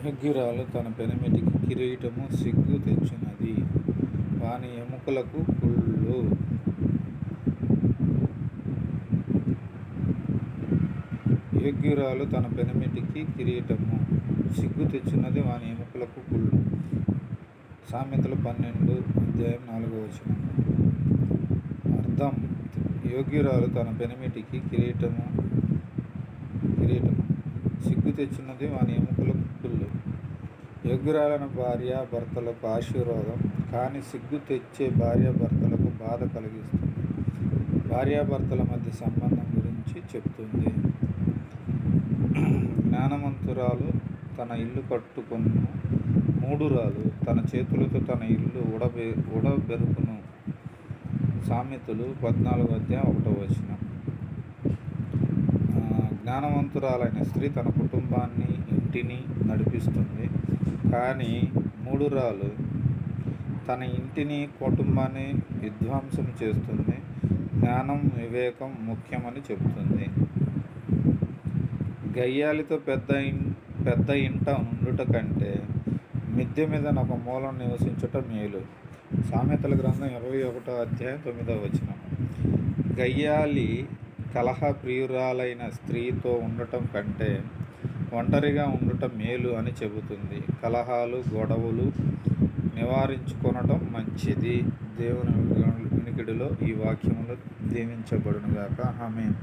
యోగ్యురాలు తన పెనిమిటికి కిరీటము సిగ్గు తెచ్చినది, వాని ఎముకలకు కుళ్ళు. యోగ్యురాలు తన పెనిమిటికి కిరీటము సిగ్గు తెచ్చినది, వాని ఎముకలకు కుళ్ళు. సామెతలు 12:4. అర్థం: యోగ్యురాలు తన పెనిమిటికి కిరీటము సిగ్గు తెచ్చినది, వాని ఎముకలకు కుళ్ళు. యోగ్యురాలైన భార్య భర్తలకు ఆశీర్వాదం, కానీ సిగ్గు తెచ్చే భార్యాభర్తలకు బాధ కలిగిస్తుంది. భార్యాభర్తల మధ్య సంబంధం గురించి చెప్తుంది. జ్ఞానవంతురాలు తన ఇల్లు కట్టుకొనును, మూఢురాలు తన చేతులతో తన ఇల్లు ఊడబెరుకును. సామెతలు 14:1. జ్ఞానవంతురాలైన స్త్రీ తన కుటుంబాన్ని, ఇంటిని నడిపిస్తుంది, కానీ మూఢురాలు తన ఇంటిని, కుటుంబాన్ని విధ్వంసం చేస్తుంది. జ్ఞానం, వివేకం ముఖ్యమని చెబుతుంది. గయ్యాళితో పెద్ద ఇంట ఉండుట కంటే మిద్దె మీద ఒక మూలం నివసించుట మేలు. సామెతల గ్రంథం 21:9. గయ్యాళి కలహ ప్రియురాలైన స్త్రీతో ఉండటం కంటే ఒంటరిగా ఉండటం మేలు అని చెబుతుంది. కలహాలు, గొడవలు నివారించుకొనటం మంచిది. దేవుని వినికిడిలో ఈ వాక్యములు దీవించబడునుగాక. ఆమేన్.